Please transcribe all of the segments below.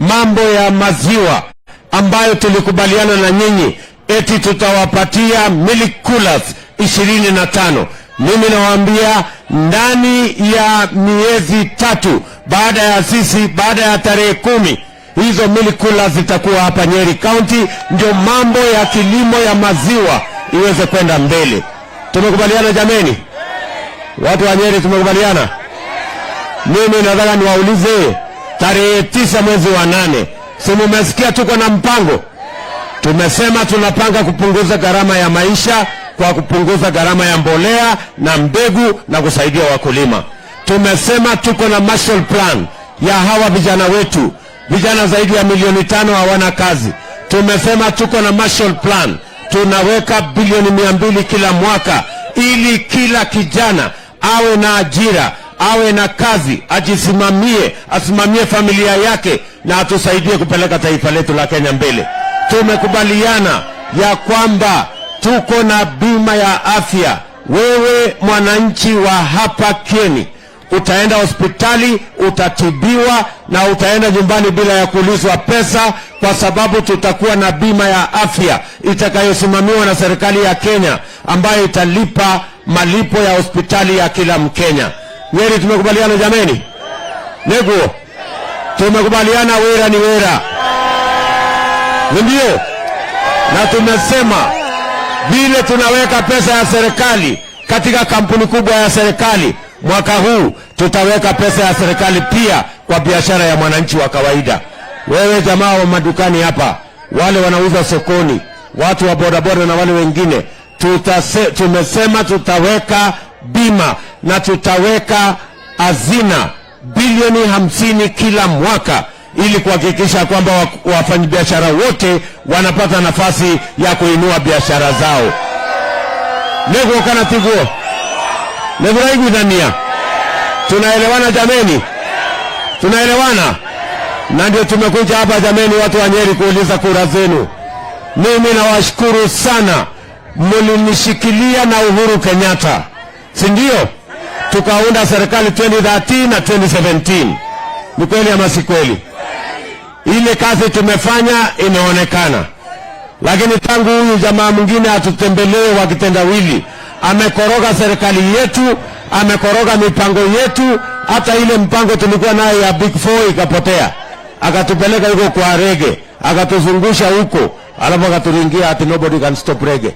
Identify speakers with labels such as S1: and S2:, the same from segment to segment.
S1: mambo ya maziwa ambayo tulikubaliana na nyinyi eti tutawapatia milk coolers 25. Mimi nawaambia ndani ya miezi 3 baada ya tarehe 10 hizo milk coolers zitakuwa hapa Nyeri County, ndio mambo ya kilimo ya maziwa iweze kwenda mbele. Tumekubaliana jameni? Watu wa Nyeri tumekubaliana? Mimi nataka niwaulize, tarehe 9 mwezi wa 8, si mmesikia tuko na mpango? Tumesema tunapanga kupunguza gharama ya maisha kwa kupunguza gharama ya mbolea na mbegu na kusaidia wakulima. Tumesema tuko na Marshall Plan ya hawa vijana wetu, vijana zaidi ya 5 hawana kazi. Tumesema tuko na Marshall Plan, tunaweka bilioni 200 kila mwaka ili kila kijana awe na ajira, awe na kazi, asimamie familia yake na atusaidie kupeleka taifa letu la Kenya mbele. Tumekubaliana ya kwamba tuko na bima ya afya. Wewe mwananchi wa hapa Kieni utaenda hospitali, utatibiwa na utaenda nyumbani bila ya kuulizwa pesa, kwa sababu tutakuwa na bima ya afya itakayosimamiwa na serikali ya Kenya ambayo italipa malipo ya hospitali ya kila Mkenya. Nyeri tumekubaliana jameni? Neguo tumekubaliana, wera ni wera, ndio. Na tumesema vile tunaweka pesa ya serikali katika kampuni kubwa ya serikali, mwaka huu tutaweka pesa ya serikali pia kwa biashara ya mwananchi wa kawaida. Wewe jamaa wa madukani hapa, wale wanauza sokoni, watu wa bodaboda na wale wengine, tumesema tutaweka bima na tutaweka hazina bilioni 50 kila mwaka ili kuhakikisha kwamba wafanyabiashara wote wanapata nafasi ya kuinua biashara zao. Nego kana tiguo. Nevraigu dania. Tunaelewana jameni? Tunaelewana? Na ndio tumekuja hapa jameni, watu wa Nyeri, kuuliza kura zenu. Mimi nawashukuru sana, mlinishikilia na Uhuru Kenyatta, si ndio? Tukaunda serikali 2013 na 2017. Ni kweli ama si kweli? Ile kazi tumefanya imeonekana. Lakini tangu huyu jamaa mwingine atutembelee wa kitendawili, amekoroga serikali yetu, amekoroga mipango yetu. Hata ile mpango tulikuwa nayo ya Big Four ikapotea. Akatupeleka huko kwa rege, akatuzungusha huko, alafu akaturingia ati nobody can stop rege.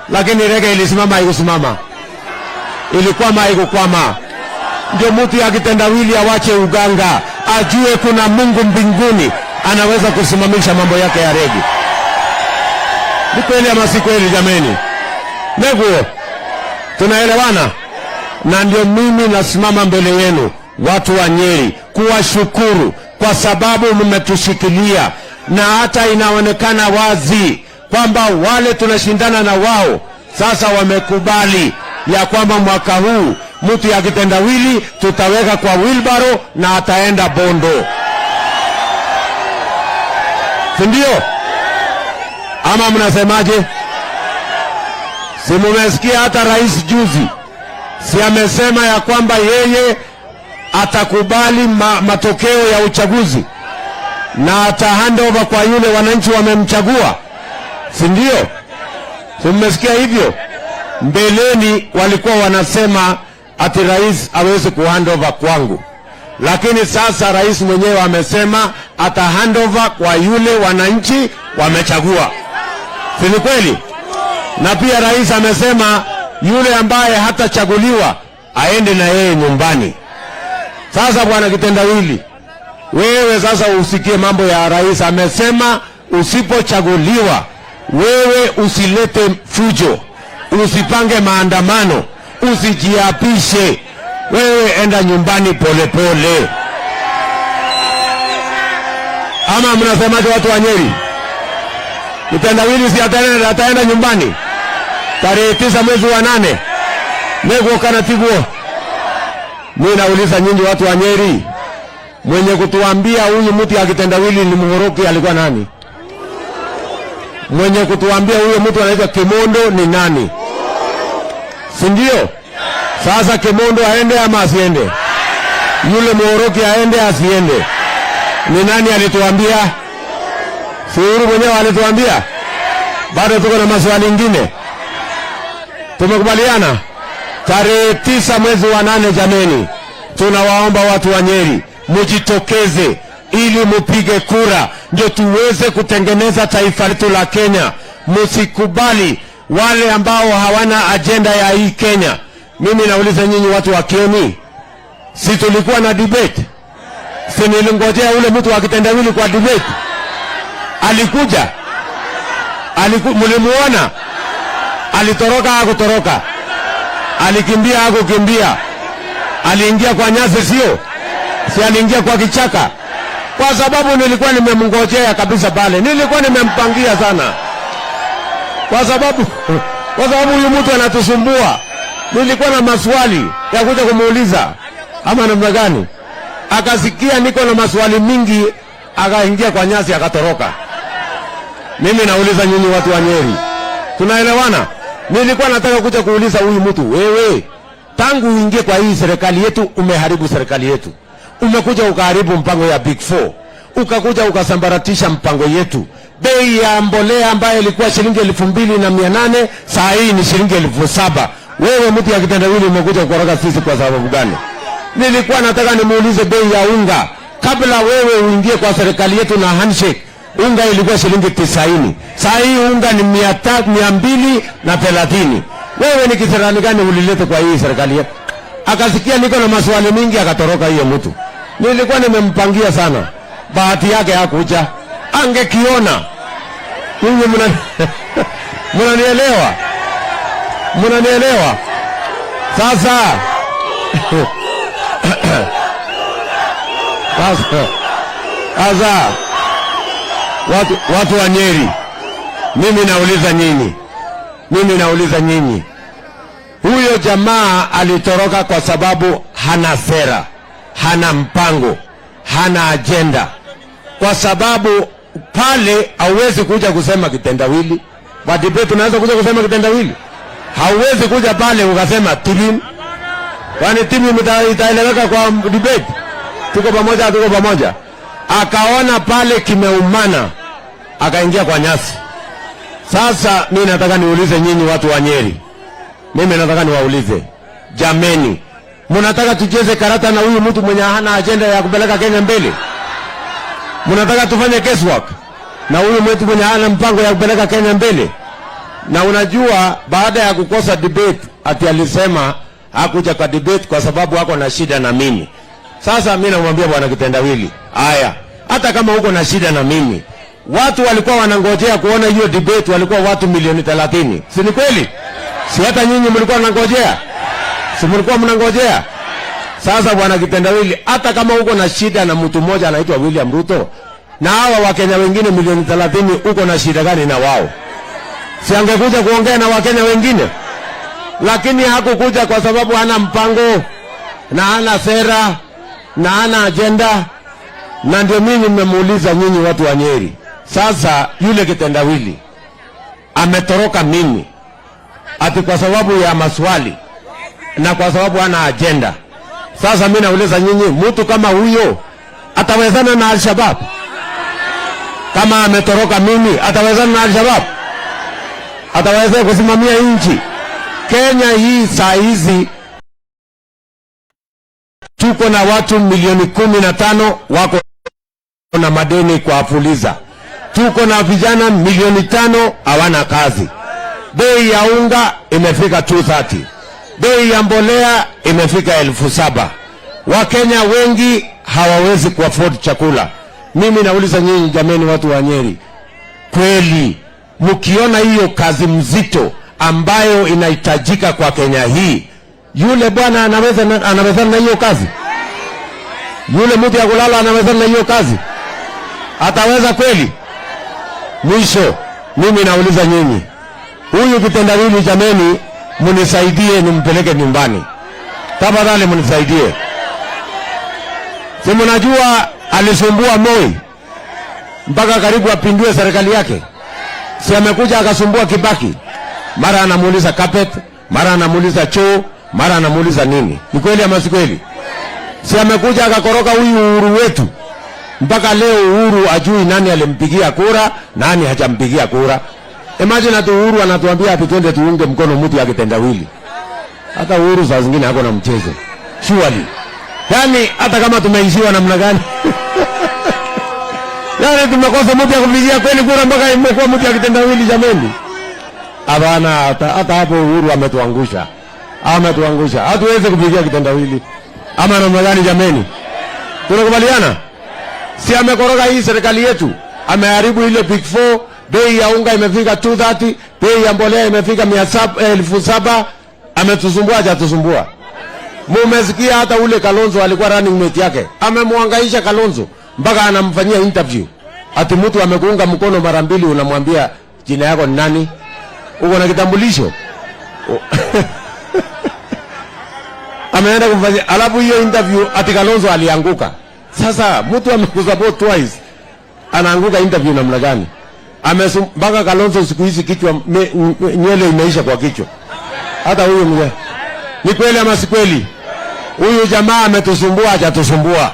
S1: Lakini rege ilisimama, haikusimama. Ilikwama, haikukwama. Ndio mtu ya kitendawili awache uganga, ajue kuna Mungu mbinguni anaweza kusimamisha mambo yake ya rege. Ni kweli ama si kweli jameni? Neguo, tunaelewana? Na ndio mimi nasimama mbele yenu, watu wa Nyeri, kuwashukuru kwa sababu mmetushikilia, na hata inaonekana wazi kwamba wale tunashindana na wao sasa wamekubali ya kwamba mwaka huu mtu ya kitendawili tutaweka kwa wheelbarrow na ataenda Bondo. Sindio? Ama mnasemaje? Si mumesikia hata rais juzi, si amesema ya kwamba yeye atakubali matokeo ya uchaguzi na ata handover kwa yule wananchi wamemchagua, si ndio? Si mmesikia hivyo? Mbeleni walikuwa wanasema ati rais hawezi kuhandover kwangu, lakini sasa rais mwenyewe amesema ata handover kwa yule wananchi wamechagua. Si ni kweli? Na pia rais amesema yule ambaye hatachaguliwa aende na yeye nyumbani. Sasa bwana kitendawili, wewe sasa usikie mambo ya rais. Amesema usipochaguliwa wewe usilete fujo, usipange maandamano, usijiapishe, wewe enda nyumbani pole pole. Ama mnasemaje watu wa Nyeri? Kitendawili si ataenda nyumbani tarehe 9 mwezi wa 8. Nego kana tiguo. Mimi nauliza nyinyi watu wa Nyeri, mwenye kutuambia huyu mtu ya kitendawili ni Muhoroki alikuwa nani? Mwenye kutuambia huyu mtu anaitwa Kimondo ni nani? Si ndio? Sasa Kimondo aende ama asiende? Yule Muhoroki aende asiende? Ni nani alituambia? Si Uhuru mwenyewe alituambia? Bado tuko na maswali mengine. Tumekubaliana tarehe 9 mwezi wa 8, jameni, tunawaomba watu wa Nyeri mujitokeze ili mupige kura ndio tuweze kutengeneza taifa letu la Kenya. Msikubali wale ambao hawana agenda ya hii Kenya. Mimi nauliza nyinyi watu wa Kieni, si tulikuwa na debate? Si nilingojea ule mtu wa kitendawili kwa debate? Alikuja? Mlimuona? Alitoroka hakutoroka? Alikimbia hakukimbia? Aliingia kwa nyasi sio? Si aliingia kwa kichaka? Kwa sababu nilikuwa nimemngojea kabisa pale. Nilikuwa nimempangia sana. Kwa sababu huyu mtu anatusumbua. Nilikuwa na maswali ya kuja kumuuliza ama namna gani. Akasikia niko na maswali mingi, akaingia kwa nyasi akatoroka. Mimi nauliza nyinyi watu wa Nyeri, tunaelewana? Nilikuwa nataka kuja kuuliza huyu mtu, wewe tangu uingie kwa hii serikali yetu umeharibu serikali yetu. Umekuja ukaharibu mpango ya Big Four. Ukakuja ukasambaratisha mpango yetu. Bei ya mbolea ambayo ilikuwa shilingi 2,800 saa hii ni shilingi 7,000. Wewe mtu ya kitendawili umekuja kukoroga sisi kwa sababu gani? Nilikuwa nataka nimuulize bei ya unga. Kabla wewe uingie kwa serikali yetu na handshake, unga ilikuwa shilingi 90. Saa hii unga ni 230. Wewe ni kisirani gani ulilete kwa hii serikali yetu? Akasikia niko na maswali mingi akatoroka hiyo mtu. Nilikuwa nimempangia sana. Bahati yake hakuja. Angekiona. Ninyi mnanielewa? Mnanielewa? Sasa watu wa Nyeri, mimi nauliza nyinyi. Huyo jamaa alitoroka kwa sababu hana sera, hana mpango, hana agenda. Kwa sababu pale hauwezi kuja kusema kitendawili. Kwa debate unaweza kuja kusema kitendawili? Hauwezi kuja pale ukasema timu. Kwani timu itaeleweka kwa debate? Tuko pamoja. Akaona pale kimeumana, akaingia kwa nyasi. Sasa mimi nataka niulize nyinyi watu wa Nyeri. Mimi nataka niwaulize, jameni, mnataka tucheze karata na huyu mtu mwenye hana agenda ya kupeleka Kenya mbele? Mnataka tufanye guesswork na huyu mtu mwenye hana mpango ya kupeleka Kenya mbele? Na unajua baada ya kukosa debate ati alisema hakuja kwa debate kwa sababu hako na shida na mimi. Sasa mimi namwambia bwana kitendawili, haya, hata kama uko na shida na mimi, watu walikuwa wanangojea kuona hiyo debate, walikuwa watu milioni 30. Si ni kweli? Si hata nyinyi mlikuwa mnangojea? Si mlikuwa mnangojea? Sasa bwana kitendawili, hata kama uko na shida na mtu mmoja anaitwa William Ruto, na hawa Wakenya wengine milioni 30, uko na shida gani na wao? Si angekuja kuongea na Wakenya wengine? Lakini hakukuja kwa sababu hana mpango na hana sera na hana agenda. Na ndio mimi nimemuuliza nyinyi watu wa Nyeri. Sasa yule kitendawili ametoroka mimi ati kwa sababu ya maswali na kwa sababu hana agenda. Sasa mimi nauliza nyinyi, mtu kama huyo atawezana na Al-Shabaab? Kama ametoroka mimi, atawezana na Al-Shabaab? Ataweza kusimamia nchi Kenya hii? Saa hizi tuko na watu milioni 15 wako na madeni kwa Fuliza. Tuko na vijana milioni 5 hawana kazi. Bei ya unga imefika 230. Bei ya mbolea imefika 7,000. Wakenya wengi hawawezi kuafford chakula. Mimi nauliza nyinyi jameni, watu wa Nyeri, kweli mkiona hiyo kazi mzito ambayo inahitajika kwa Kenya hii, yule bwana anaweza na hiyo kazi? Yule mtu ya kulala anaweza na hiyo kazi? Ataweza kweli? Mwisho mimi nauliza nyinyi, huyu kitendawili jameni, munisaidie nimpeleke nyumbani. Tafadhali munisaidie. Si mnajua alisumbua Moi mpaka karibu apindue serikali yake? Si amekuja akasumbua Kibaki? Mara anamuuliza carpet, mara anamuuliza choo, mara anamuuliza nini. Ni kweli ama si kweli? Si amekuja akakoroka huyu Uhuru wetu Mpaka leo Uhuru ajui nani alimpigia kura, nani hajampigia kura. Imagine ati Uhuru anatuambia ati twende tuunge mkono mtu akitendawili. Hata Uhuru saa zingine hako na mchezo. Surely. Yaani hata kama tumeishiwa namna gani? Yaani tumekosa mtu ya kupigia kweli kura mpaka imekuwa mtu akitendawili jameni. Hapana, hata hapo Uhuru ametuangusha. Ametuangusha. Hatuwezi kupigia kitendawili. Ama namna gani jameni? Tunakubaliana? Si amekoroga hii serikali yetu. Ameharibu ile Big 4, bei ya unga imefika 230, bei ya mbolea imefika 7,000. Ametusumbua hajatusumbua. Mumesikia hata ule Kalonzo alikuwa running mate yake. Amemwangaisha Kalonzo mpaka anamfanyia interview. Ati mtu amekuunga mkono mara mbili unamwambia jina yako ni nani? Uko na kitambulisho? Ameenda kumfanyia, alafu hiyo interview ati Kalonzo alianguka. Sasa mtu amekusupport twice anaanguka interview namna gani? Mpaka Kalonzo siku hizi kichwa nywele imeisha kwa kichwa. Hata huyo mzee. Ni kweli ama si kweli? Huyu jamaa ametusumbua hajatusumbua.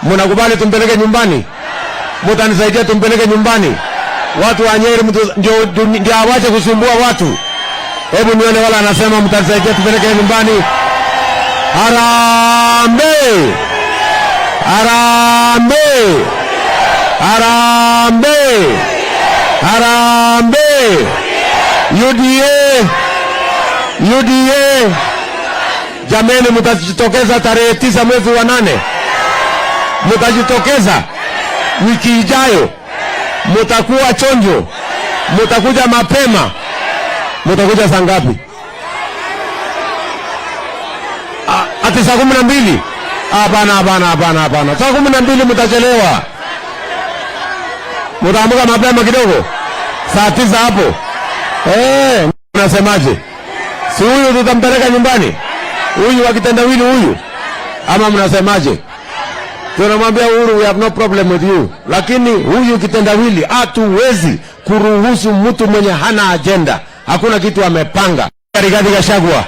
S1: Mnakubali tumpeleke nyumbani? Mtanisaidia tumpeleke nyumbani? Watu wa Nyeri ndio awache kusumbua watu. Hebu nione wala anasema mtanisaidia tumpeleke nyumbani. Harambee! Harambee! Harambee! Harambee! UDA! UDA! Jameni, mtajitokeza tarehe 9 mwezi wa 8. Mtajitokeza wiki ijayo. Mtakuwa chonjo. Mtakuja mapema. Mtakuja saa ngapi? Ati saa 12? Hapana. Saa 12 mtachelewa. Mtaamka mapema kidogo. Saa 9 hapo. Unasemaje? Si huyu tutampeleka nyumbani? Huyu akitendawili huyu? Ama mnasemaje? Tunamwambia Uhuru, we have no problem with you. Lakini huyu kitendawili hatuwezi kuruhusu mtu mwenye hana agenda. Hakuna kitu amepanga. Rigathi Gachagua.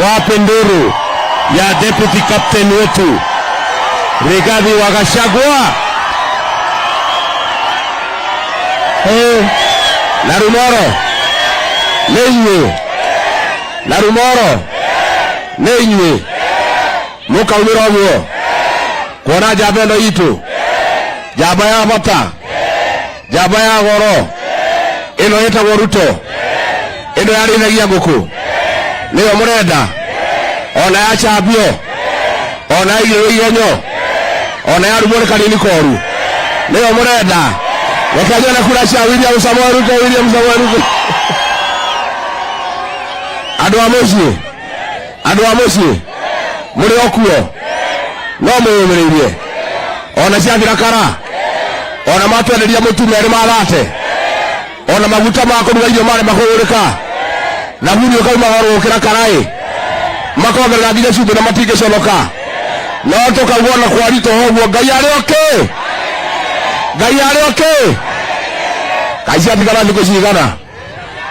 S1: Wape nduru ya deputy captain wetu Rigathi wa Gachagua. Narumoro. Nenywe. Narumoro. Nenywe. Muka umirogo. Kona jabendo itu. Jabaya bata. Jabaya goro. Ino yeta Ruto. Ino yari nagia guku. Niyo murenda. Ona ya chabio. Ona igenyo. Ona ya rumore kanini koru. Niyo murenda. Wakajana kula cha William Samoei Ruto. Andũ a mũciĩ mũrĩ okuo no mwĩyũmĩrĩirie ona ciathira kara ona matwenderia mũtu merĩ mathate ona maguta ma kũruga irio marĩ makũgũrĩka na huni ũkauma goro gũkĩra karaĩ makongerera nginya cumbĩ na matingĩconoka no tũkaugua na kwaritũ ũguo Ngai arĩ oke Ngai ciatigana thikũ cigana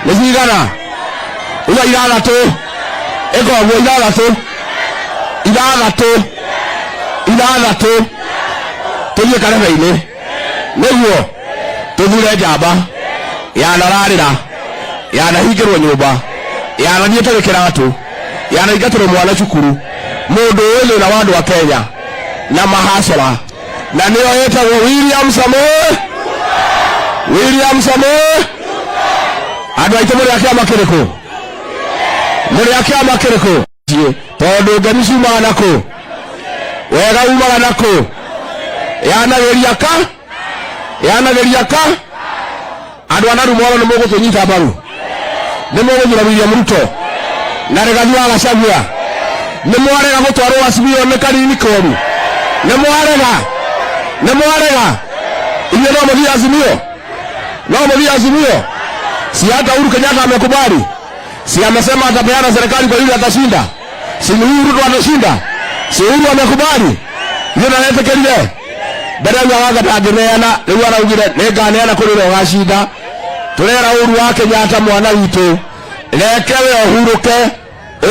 S1: nĩ cigana uga ithathatũ ĩkoguo ithathatũ tũthiĩ karebe-inĩ nĩguo tũthure njamba yanararĩra yanahingĩrwo nyũmba yanathiĩte gĩkĩratũ yanaingatĩrwo mwana cukuru mũndũ ũyũ thĩna wa andũ a Kenya na mahacora na nĩyo ĩtagwo William Samoei andũ aitũ mũrĩ a kĩama kĩrĩkũ mũrĩ a kĩama kĩrĩkũ tondũ ngemi ciumaga nakũ wega umaga nakũ yanagĩria ka andũ a Narumoro nĩ mũgũtũnyita mbaru nĩ mũgũthura William Ruto na Rigathi wa Gachagua nĩ mwarega gũtwarwo Azimio nĩ kanini koru nĩ mwarega inyuĩ no mũthiĩ Azimio si hata Uhuru Kenyatta amekubali si amesema atapeana serikali kwa yule atashinda si Uhuru ndo atashinda si Uhuru amekubali ndio naetekelele badala ya waga tagemeana leo anaugire neganeana kuri ro gashinda turera Uhuru wa Kenyatta mwana witũ lekewe uhuruke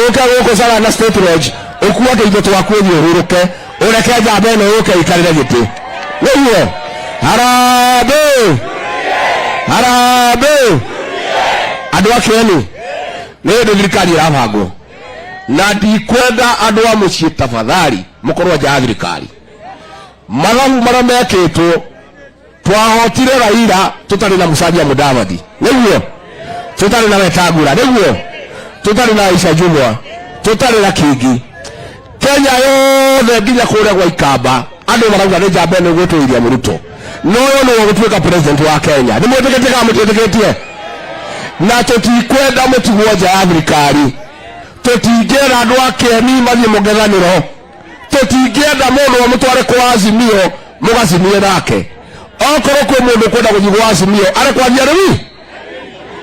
S1: uke guko sala na state lodge ukuwa ke itũ twakwĩthio uhuruke ureke njamba ĩno yũke ikarĩre gĩtĩ nĩguo harambĩ harambĩ andũ a Kieni nĩ hĩndĩ thirikari ĩrabangwo na ndikwenda andũ a mũciĩ tafadhali mũkorwo nja ya thirikari mathabu marĩa mekĩtwo twahotire Raila tutarĩ na Musalia Mudavadi nĩguo tutarĩ na Wetangula nĩguo tutarĩ na Aisha Jumwa tutarĩ na Kingi Kenya yothe nginya kũrĩa gwa Ikamba andũ marauga nĩ njamba ĩno ĩgũtũiria Ruto no yo no gũtuĩka president wa Kenya nĩ mwĩtĩkĩtie kana mũtiĩtĩkĩtie na tũtikwenda mũtigwo nja ya thirikari tũtingĩenda andũ a Kieni mathiĩ mũngethanĩro tũtingĩenda mũndũ wa mũtware kwa Azimio mũgacimie nake okorwo kwĩ mũndũ kwenda gũthiĩ kwa Azimio arekwanjia rĩu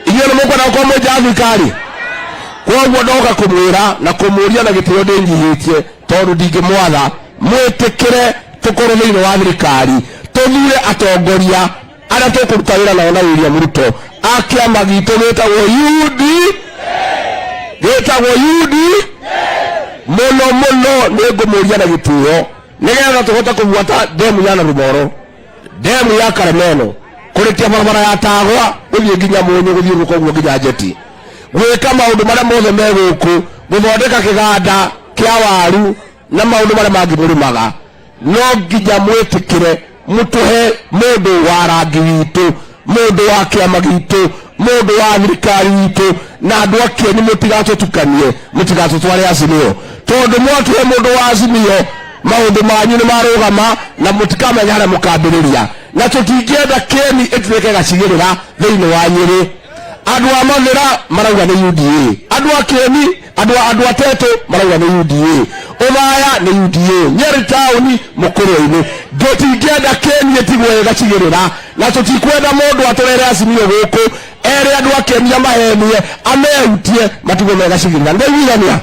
S1: inyuĩ nĩ mũkwenda gũkorwo mwĩ nja ya thirikari koguo ndoka kũmwĩra na kũmũria na gĩtĩo ndĩnyihĩtie tondũ ndingĩmwatha mwĩtĩkĩre tũkorwo thĩinĩ wa thirikari tũthure atongoria arĩa tũkũruta wĩra nao na William Ruto a kĩama gitũ gĩtagwo UD mũno mũno nĩ ngũmũria na gĩtĩo nĩgetha tũhote kũbuata ndemu ya Narumoro ndemu ya Karemeno kũrĩkia barabara ya Tagwa gũthiĩ nginya Mũnyũ gũthiũrũrũka ũguo nginya Njeti gwĩka maũndũ marĩa mothe me gũkũ gũthondeka kĩganda kĩa waru na maũndũ marĩa mangĩ mũrĩmaga no nginya mwĩtĩkĩre mũtũhe mũndũ wa rangi witũ mũndũ wa kĩama gitũ mũndũ wa thirikari witũ na andũ a Kieni mũtigatũtukanie mũtigatũtware Azimio tondũ mwatũhe mũndũ wa Azimio maũndũ manyu nĩ marũgama na mũtikamenya harĩa mũkambĩrĩria na tũtingĩenda Kieni ĩtuĩke gacigĩrĩra thĩinĩ wa Nyĩrĩ andũ a Mathĩra marauga nĩ UDA andũ a Kieni andũ a Teto marauga nĩ UDA Othaya nĩ UDA Nyeri taũni Mũkũrũ-inĩ tũtingĩenda Kieni ĩtigwo gacigĩrĩra na tũtikwenda mũndũ atũrere Azimio gũkũ ere andũ a Kieni amahenie amehutie matigwo megacigĩrĩra ndĩiguithania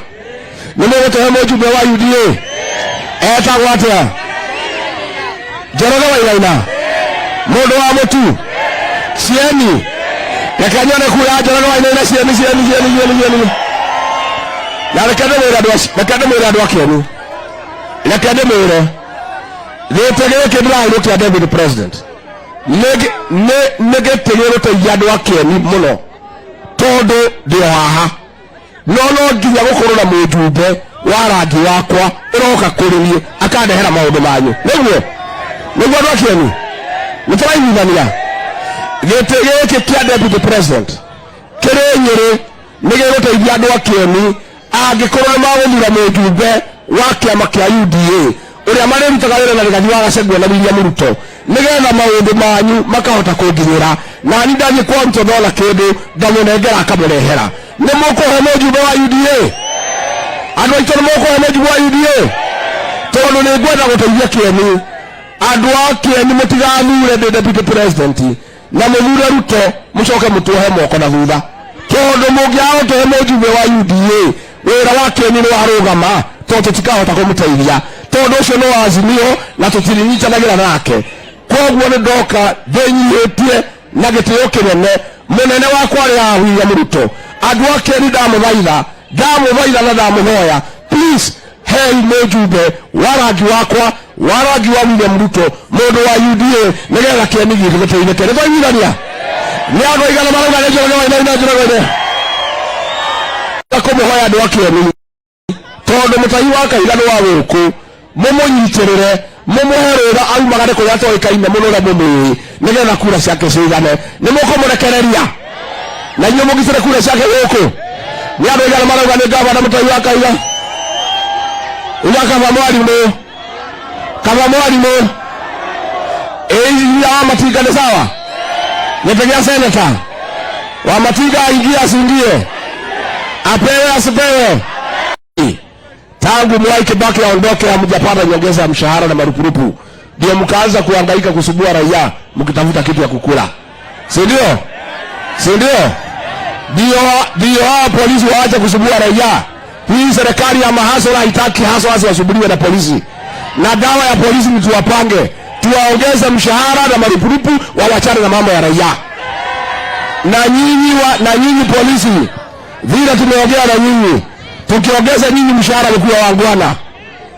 S1: nĩ mũgũtũhe mũjumbe wa UDA etagwo atĩa Njoroge Wainaina mũndũ wa mũtu Cieni reke nyone kura Njoroge Wainaina Cieni na reke ndĩmwĩre andũ a Kieni reke ndĩmwĩre gĩtĩ gĩkĩ ndĩrahurũkia David President nĩ gĩtĩ gĩgũteithia andũ a Kieni mũno tondũ ndĩ haha no nginya gũkorwo na mũjumbe wa rangi wakwa ũroka kũrĩ niĩ akandehera maũndũ manyu nĩguo andũ a Kieni nĩtũraiguithania gĩtĩ gĩkĩ kĩa Deputy President kĩrĩ Nyĩrĩ nĩ gĩgũteithia andũ a Kieni angĩkorwo nĩ magũthura mũjumbe wa kĩama kĩa UDA ũrĩa marĩrutaga wĩra na Rigathi wa Gachagua na William Ruto nĩgetha maũndũ manyu makahota kũnginyĩra na niĩ ndathiĩ kwa Ruto ndona kĩndũ ngamũnengera akamũrehera nĩ mũkũhe mũjumbe wa UDA andũ aitũ nĩ mũkũhe mũjumbe wa UDA tondũ nĩ ngwenda gũteithia Kieni andũ a Kieni mũtigathure ndĩ Deputy President na mũthure Ruto mũcoke mũtuohe moko na thutha tondũ mũngĩaga gũtũhe mũjumbe wa UDA wĩra wa Kieni nĩ warũgama tondũ tũtikahota kũmũteithia tondũ ũcio nĩ wa Azimio na tũtirinyitanagĩra nake koguo nĩ ndoka ndĩnyihĩtie na gĩtĩo kĩnene mũnene wakwa rĩa William Ruto andũ a Kieni ndamũthaitha na ndamũhoya please hei mũjumbe wa rangi wakwa wa rangi wa William Ruto mũndũ wa UDA nĩgetha Kieni gitũ gĩteithĩke nĩtwaiguithania nĩ andũ aigana marauga nĩ Njoroge Wainaina kũmũhoya andũ a Kieni tondũ mũtahi wa Kahiga nĩ wa gũkũ mũmũnyitĩrĩre mũmũhe rũtha aumagare kũrĩa atoĩkaine mũno na mũmũĩ nĩgetha kura ciake cigane nĩ mũkũmũrekereria na inyuĩ mũgitĩre kura ciake gũkũ nĩ andũ aigana marauga nĩ ngavana mũtahi wa Kahiga uya kava mwarimũ wa Matinga nĩ sawa nĩtegea seneta wa Matinga aingie asingie apewe asipewe tangu Mwai Kibaki aondoke hamjapata nyongeza ya mshahara na marupurupu ndio mkaanza kuhangaika kusubua raia mkitafuta kitu ya kukula si ndio hao polisi waache kusubua raia hii serikali ya mahasla haitaki haswa wasubuliwe na polisi na dawa ya polisi ni tuwapange tuwaongeze mshahara na marupurupu wawachane na mambo ya raia na nyinyi polisi vile tumeongea na nyinyi tukiongeza nyinyi mshahara mkuu wangwana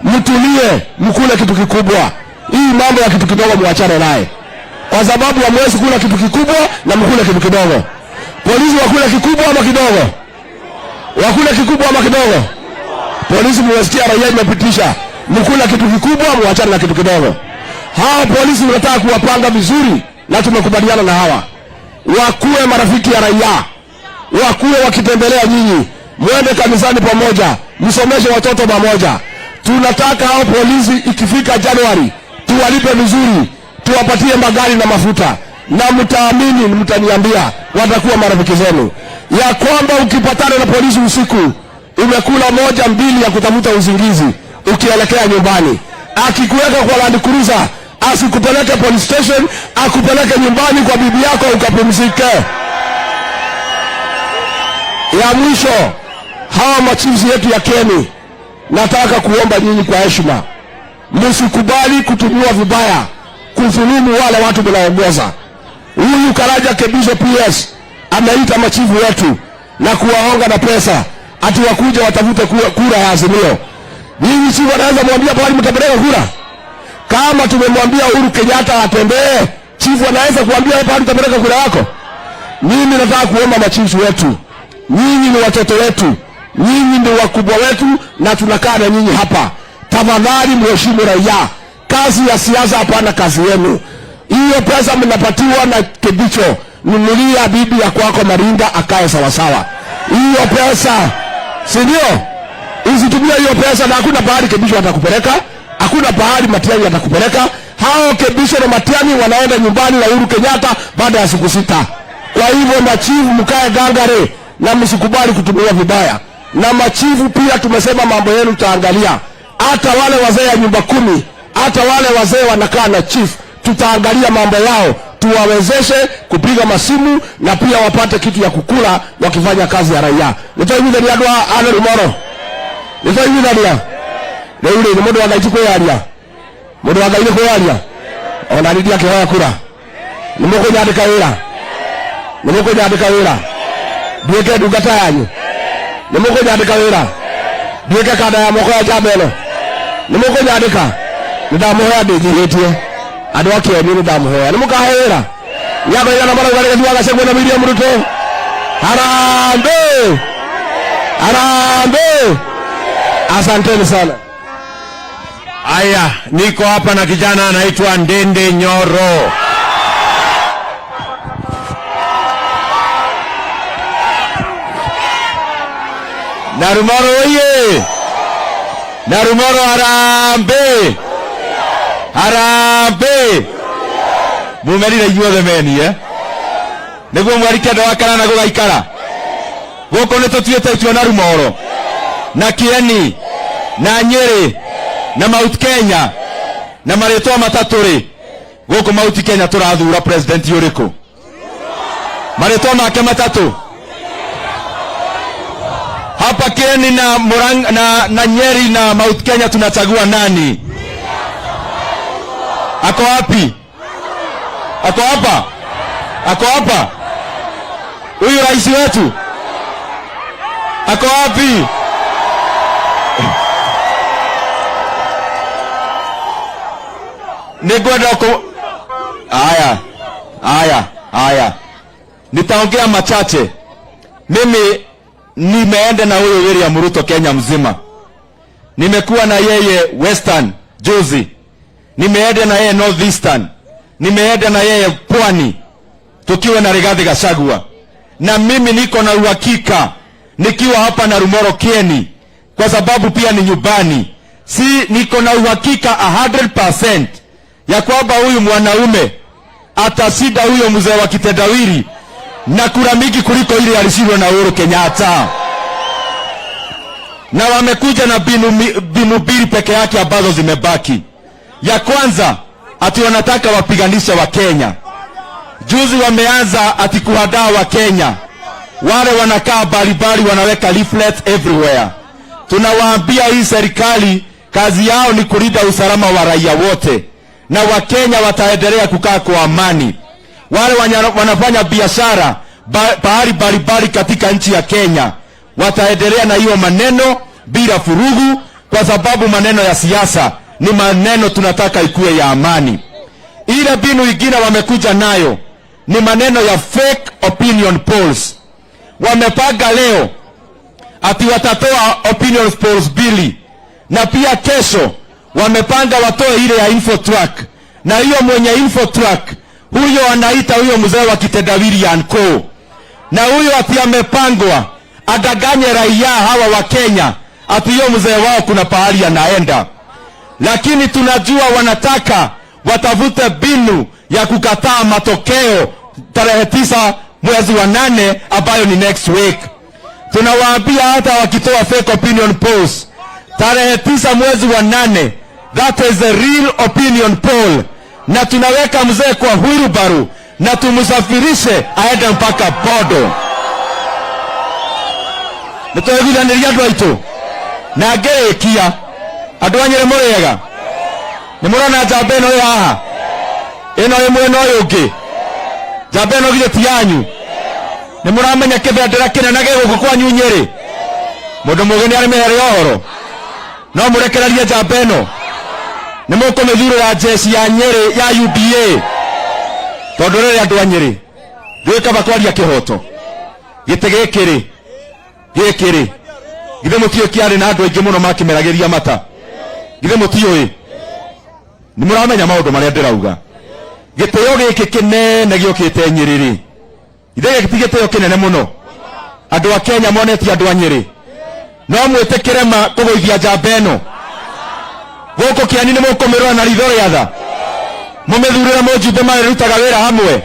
S2: mtulie, mkule kitu kikubwa. Hii mambo ya kitu kidogo muachane naye, kwa sababu hamwezi kula kitu kikubwa na mkule kitu kidogo. Polisi wakule kikubwa ama kidogo? Wakule kikubwa ama kidogo? Polisi mwesikia raia imepitisha, mkula kitu kikubwa, muachane na kitu kidogo. Hawa polisi unataka kuwapanga vizuri, na tumekubaliana na hawa wakuwe marafiki ya raia, wakuwe wakitembelea nyinyi, mwende kanisani pamoja, msomeshe watoto pamoja. Tunataka hao polisi ikifika Januari tuwalipe vizuri, tuwapatie magari na mafuta, na mtaamini, mtaniambia watakuwa marafiki zenu, ya kwamba ukipatana na polisi usiku umekula 1 2 ya kutafuta uzingizi ukielekea nyumbani, akikuweka kwa Land Cruiser asikupeleke police station, akupeleke nyumbani kwa bibi yako ukapumzike. Ya mwisho, hawa machifu yetu ya Keni, nataka kuomba nyinyi kwa heshima, msikubali kutumiwa vibaya, kudhulumu wale watu mnaongoza. Huyu Karaja Kebisho PS ameita machifu wetu na kuwaonga na pesa ati wakuja watafute kura ya Azimio. Nyinyi si wanaweza mwambia bali mtapeleka kura? Kama tumemwambia Uhuru Kenyatta atembee, chifu anaweza kuambia hapa mtapeleka kura yako? Mimi nataka kuomba machifu wetu, nyinyi ni watoto wetu, nyinyi ni wakubwa wetu, na tunakaa na nyinyi hapa. Tafadhali mheshimu raia. Kazi ya siasa hapana kazi yenu. Hiyo pesa mnapatiwa na Kebicho, nunulia bibi ya kwako Marinda akae sawa sawa. Hiyo pesa, si ndio? Usitumia hiyo pesa, na hakuna pahali Kebicho atakupeleka, hakuna pahali Matiang'i atakupeleka. Hao Kebicho na Matiang'i wanaenda nyumbani na Uhuru Kenyatta baada ya siku 6. Kwa hivyo machifu mkae gangare na msikubali kutumiwa vibaya. Na machifu pia tumesema mambo yenu tutaangalia. Hata wale wazee ya nyumba 10, hata wale wazee wanakaa na chief, tutaangalia mambo yao, tuwawezeshe kupiga masimu na pia wapate kitu ya kukula wakifanya kazi ya raia. Nitoimitha ni andwa ana rumoro. Nitoimitha dia. Leo ni mundu wa gaitiko yaria. Mundu wa gaitiko yaria. Ona ni dia kihoya kura. Nimoko nyandika wira. Nimoko nyandika wira. Ndieke ndungata yanyu. Nimoko nyandika wira. Ndieke kada ya moko ya jamelo. Nimoko nyandika. Ndamuhoya ndigihitie. Andu ake ni ndamuhoya. Nimukahera. Nyaba ina mara gari gwa gacegwe na William Ruto. Harambe. Harambe. Asanteni sana.
S1: Aya, niko hapa na kijana anaitwa Ndende Nyoro. Narumoro oye! Narumoro harambe! Harambe! Mumerire inyuothe meni niguo mwarike andũ akara na gũgaikara gũkũ nĩ tũtuĩte itua Narumoro na Kieni na Nyeri na Mount Kenya na marĩtwa matatũ rĩ gũkũ Mount Kenya tũrathura president ũrĩkũ? Marĩtwa make matatũ hapa Kieni na Nyeri na Mount Kenya tunachagua nani? Ako wapi? Ako hapa? Ako hapa? Huyu rais wetu ako wapi? Nigwenda Aya. Nitaongea machache. Mimi nimeenda na huyo William Ruto Kenya mzima. Nimekuwa na yeye Western juzi. Nimeenda na yeye Northeastern. Nimeenda na yeye Pwani. Tukiwa na Rigathi Gachagua. Na mimi niko na uhakika nikiwa hapa Narumoro Kieni, kwa sababu pia ni nyumbani. Niko na uhakika 100% ya kwamba huyu mwanaume atashinda huyo mzee wa kitendawili na kura mingi kuliko ile alishindwa na Uhuru Kenyatta. Na wamekuja na binu mbili peke yake ambazo zimebaki. Ya kwanza ati wanataka wapiganisha wa Kenya. Juzi wameanza ati kuhadaa wa Kenya. Wale wanakaa baribari wanaweka leaflets everywhere. Tunawaambia hii serikali kazi yao ni kulinda usalama wa raia wote, na Wakenya wataendelea kukaa kwa amani. Wale wanafanya biashara pahali baribari katika nchi ya Kenya wataendelea na hiyo maneno bila furugu, kwa sababu maneno ya siasa ni maneno tunataka ikuwe ya amani. Ile mbinu ingine wamekuja nayo ni maneno ya fake opinion polls. Wamepanga leo ati watatoa opinion polls bili, na pia kesho wamepanga watoe ile ya InfoTrack, na hiyo mwenye InfoTrack huyo anaita huyo mzee wa kitendawili anko, na huyo ati amepangwa adaganye raia hawa wa Kenya ati hiyo mzee wao kuna pahali anaenda. Lakini tunajua wanataka watafute binu ya kukataa matokeo tarehe 9 mwezi wa 8 ambayo ni next week. Tunawaambia hata wakitoa fake opinion polls tarehe 9 mwezi wa 8, that is a real opinion poll, na tunaweka mzee kwa wheelbarrow na tumsafirishe aende mpaka Bodo. Nitoegithaniria andu aitu na ngirikia andu anyere murega ni murona njamba ino haha ino imwe no yungi njamba ino githĩ ti yanyu ni muramenya kibendera kinene giguku kwanyu Nyeri mundu mugeni ari mehere ohoro no murekererie njamba ino ni mukumithurira jeshi ya Nyeri ya UDA tondu rĩrĩ andu a Nyeri ndwikaba kwaria kihoto gĩtĩ gĩkĩrĩ githĩ mũtiũ kiarĩ na andũ aingĩ mũno makĩmerageria mata githĩ mũtiũĩ ni muramenya maũndũ marĩa ndĩrauga gĩtĩo gĩkĩ kĩnene gĩũkĩte Nyeri githĩ gĩkĩ gĩtĩo kĩnene mũno andũ a Kenya monetie andũ a Nyeri no mwĩtĩkĩre kũgũithia njamba ĩno gũkũ Kĩani nĩ mũkũmĩrora na ritho rĩa tha mũmĩthurĩre mũnjumbe marĩrutaga wĩra hamwe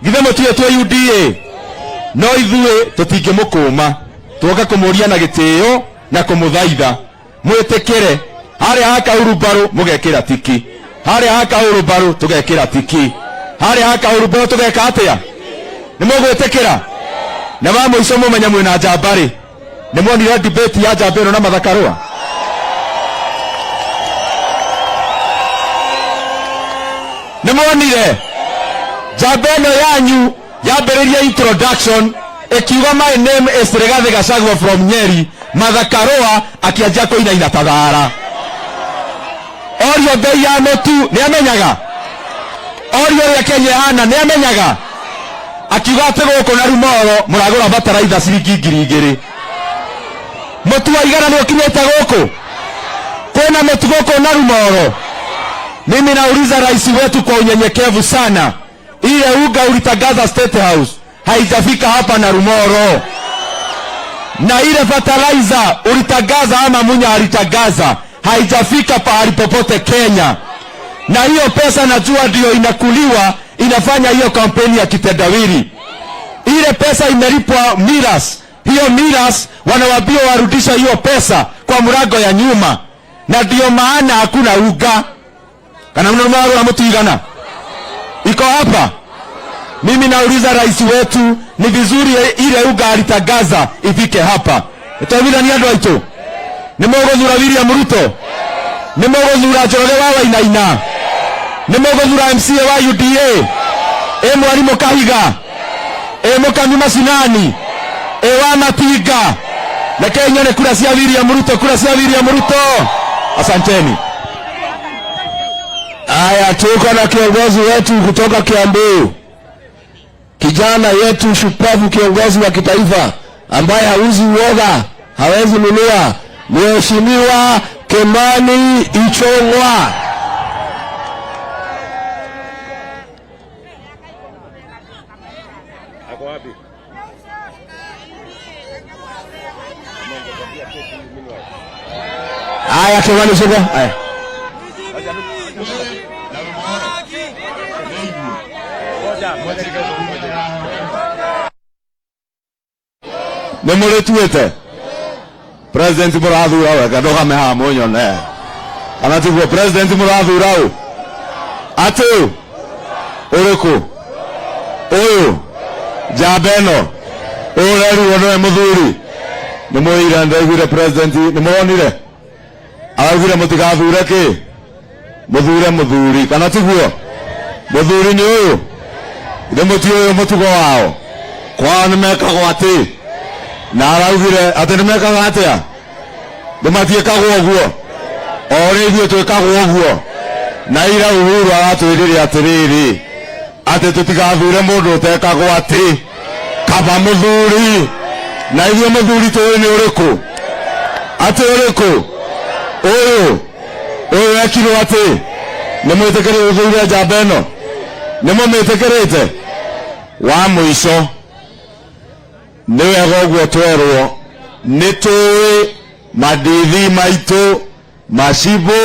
S1: githĩ mũtiũĩ twĩ UDA no ithuĩ tũtingĩmũkũma tuoka kumuria na gĩtĩo na kumuthaitha mwĩtĩkĩre harĩa haka urumbaru mugekĩra tiki harĩa haka urumbaru tugekĩra tiki harĩa haka urumbaru tugeka atĩa nĩ mũgwĩtĩkĩra na wa mũico mũmenya mwĩna njamba rĩ nĩ muonire debate ya njamba ĩno na Mathakarũa nĩ muonire njamba ĩno yanyu yambĩrĩria introduction ikiuga my name is Rigathi Gachagua from Nyeri, Mathakarũa akianjia kũinaina ta thara. Orio bei ya mũtu nĩ amenyaga, orio ũrĩa Kenya hana nĩ amenyaga, akiuga atĩ gũkũ na Rumoro mũragũra bataraitha ciringi 2,000. Mũtu wa igana nĩ ũkinyĩte gũkũ, kwĩna mũtu gũkũ na Rumoro. Mimi nauliza rais wetu kwa unyenyekevu sana, ile uga ulitangaza State House haijafika hapa na Rumoro, na ile fertilizer ulitangaza ama Munya alitangaza haijafika pahali popote Kenya, na hiyo pesa najua ndio inakuliwa inafanya hiyo kampeni ya kitendawili. Ile pesa imelipwa Miras, hiyo Miras wanawaambia warudisha hiyo pesa kwa mlango ya nyuma, na ndio maana hakuna uga kana mnamaro na mtu igana iko hapa. Mimi nauliza rais wetu, ni vizuri ile uga alitangaza ifike hapa. Etawila ni andu aitu ni mũgũthura William Ruto, ni mũgũthura Njoroge wa Wainaina, ni mũgũthura MCA wa UDA, Mwalimu Kahiga, Mũkami Macinani, wa Matinga, na Kenya ni kura cia William Ruto, kura cia William Ruto. Asanteni.
S2: Aya, tuko na kiongozi wetu kutoka Kiambu, kijana yetu shupavu, kiongozi wa kitaifa ambaye hauzi uoga, hawezi nunua, Mheshimiwa Kimani Ichung'wa.
S1: Ako wapi?
S2: Aya, Kimani Ichung'wa. Aya.
S1: Nĩ mũrĩtuĩte president mũrathura wega ndũgame haha mũnyone kana tiguo president mũrathura ũ atĩ ũrĩkũ ũyũ njamba ĩno ũreruo nĩwe mũthuri nĩ mũire ndaiguire president nĩ mũronire araugire mũtigathure kĩ mũthure mũthuri kana tiguo mũthuri nĩ ũyũ nĩ mũti ũyũ mũtugo wao kwao nĩ mekagwo atĩ na araugire atĩ nĩ mekaga atĩa ndumatiĩkagwo ũguo o rĩu twĩkagwo ũguo na ira Uhuru aratwĩrire atĩrĩrĩ atĩ tũtigathure mũndũ ũtekagwo atĩ kaba mũthuri na ithuĩ mũthuri tũĩ nĩ ũrĩkũ atĩ ũrĩkũ ũyũ ekirwo atĩ nĩ mwĩtĩkĩrĩte gũthura njamba ĩno nĩ mũmĩtĩkĩrĩte wa mũico nĩ wega ũguo twerwo nĩ tũĩ mandithi maitũ macibũ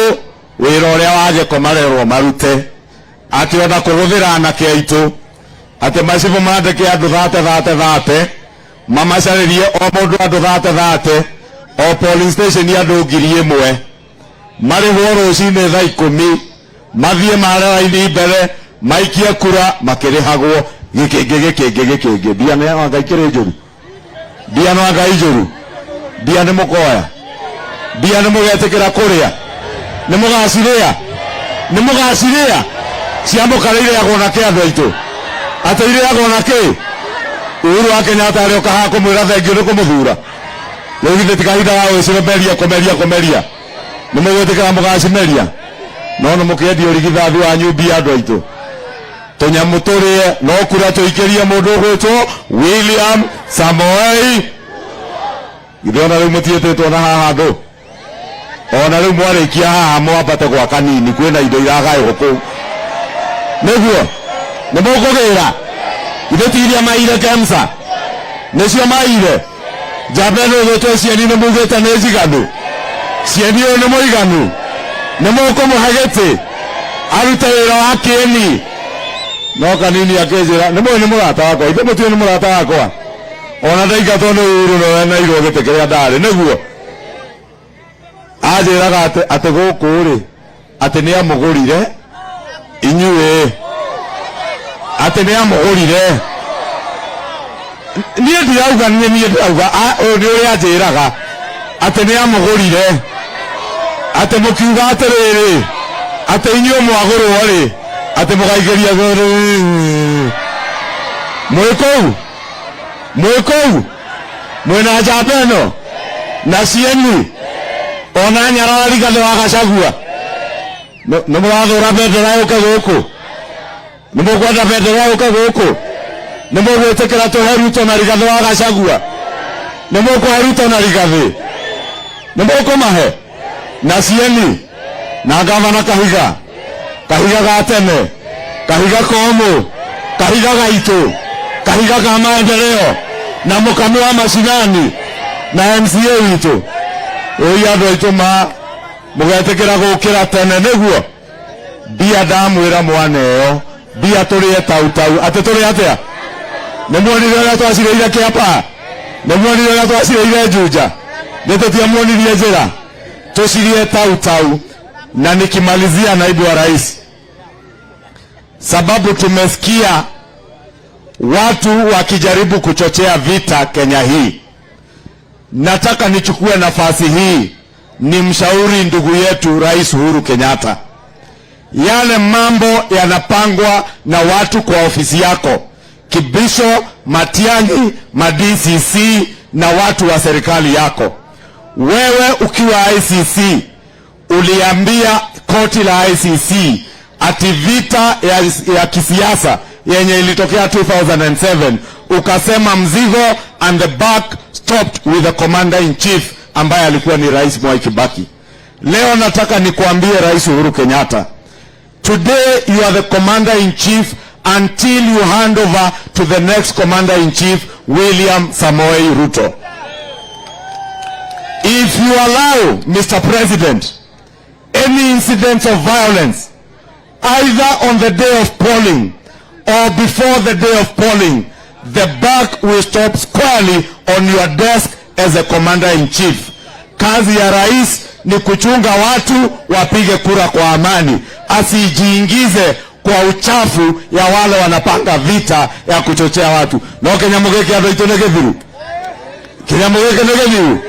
S1: wĩra ũrĩa wagĩko marerwo marute atĩ ona kũhũthĩra anake aitũ atĩ macibũ mandĩke andũ 30 mamacarĩrie o mũndũ andũ 30 o polling station andũ 1000 marĩhwo rũcinĩ thaa 10 mathiĩ marĩra-inĩ mbere maikie kura makĩrĩhagwo gĩkĩngĩ ndiana Ngai kĩrĩ njũru ndiana Ngai njũru ndiana mũkoya ndiana mũgetĩkĩra kũrĩa nĩ mũgacirĩa ciamũkarĩirĩagwo na kĩ andũ aitũ atĩ irĩagwo na kĩ Uhuru wa Kenyatta arĩ ũkahaga kũmwĩra thengio nĩ kũmũthura rĩu githĩ ti kahinda ga gwĩcimeria kũmeria nĩ mũgwĩtĩkĩra mũgacimeria no nĩ mũkĩendia ũrigithathi wa nyumbi andũ aitũ tũnyamũ tũrĩe no kura tũikĩrie mũndũ ũgwĩtwo William Samoei githĩ ona rĩu mũtiĩtĩtwo na haha andũ ona rĩu mwarĩkia haha mwambate gwa kanini kwĩna indo iragaywo kũu nĩguo nĩ mũkũgĩra githĩ ti iria maire Kemsa nĩcio maire njamba ĩno ĩgwĩtwo Cieni nĩ mugĩte nĩ njiganu Cieni ũyũ nĩ mũiganu nĩ mũkũmũhe gĩtĩ arute wĩra wa kĩeni no kanini akĩnjĩra nĩ mũĩ nĩ mũrata wakwa ithe mũtiĩ nĩ mũrata wakwa ona ndaingatwo nĩ Uhuru no enairwo gĩtĩ kĩrĩa ndarĩ nĩguo anjĩraga atĩ gũkũ rĩ atĩ nĩ amũgũrire inyuĩ atĩ nĩ amũgũrire niĩ ndirauga ũyũ nĩ ũrĩa anjĩraga atĩ nĩ amũgũrire atĩ mũkiuga atĩrĩrĩ atĩ inyuĩ mwagũrwo rĩ atĩ mũgaikĩria mwĩ kũu mwĩna njamba ĩno na Cieni ona Nyarara Rigathĩ wa Gachagua nĩ mũrathũra bendera yũke gũkũ nĩ mũkwenda bendera yũke gũkũ nĩ mũgwĩtĩkĩra tũhe Ruto na Rigathĩ wa Gachagua nĩ mũkũhe Ruto na Rigathĩ nĩ mũkũmahe na Cieni na gavana Kahiga ga tene Kahiga Komũ Kahiga gaitũ Kahiga ga maendeleo na mũkami wa macinani na MCA witũ ũyũ andũ aitũ mũgetĩkĩra gũkĩra tene nĩguo mbia ndamwĩra mwana ĩyo mbia tũrĩe tautau atĩ tũrĩ atĩa nĩ muonire ũrĩa twacirĩire Kĩapa nĩ muonire ũrĩa twacirĩire Juja nĩ tũtiamuonirie njĩra tusirie tautau na nikimalizia naibu wa rais, sababu tumesikia watu wakijaribu kuchochea vita Kenya hii. Nataka nichukue nafasi hii ni mshauri ndugu yetu Rais Uhuru Kenyatta. Yale mambo yanapangwa na watu kwa ofisi yako, Kibisho, Matiang'i, ma-DCC na watu wa serikali yako. Wewe ukiwa ICC uliambia koti la ICC ati vita ya kisiasa yenye ilitokea 2007 ukasema mzigo and the buck stopped with the commander in chief ambaye alikuwa ni Rais Mwai Kibaki. Leo nataka nikuambie Rais Uhuru Kenyatta, today you are the commander in chief until you hand over to the next commander in chief, William Samoei Ruto. If you allow, Mr. President, any incidents of violence either on the day of polling or before the day of polling, the buck will stop squarely on your desk as a commander-in-chief. Kazi ya rais ni kuchunga watu wapige kura kwa amani, asijiingize kwa uchafu ya wale wanapanga vita ya kuchochea watu. No Kenya mugeke ando ito negethiru. Kenya mugeke negethiru.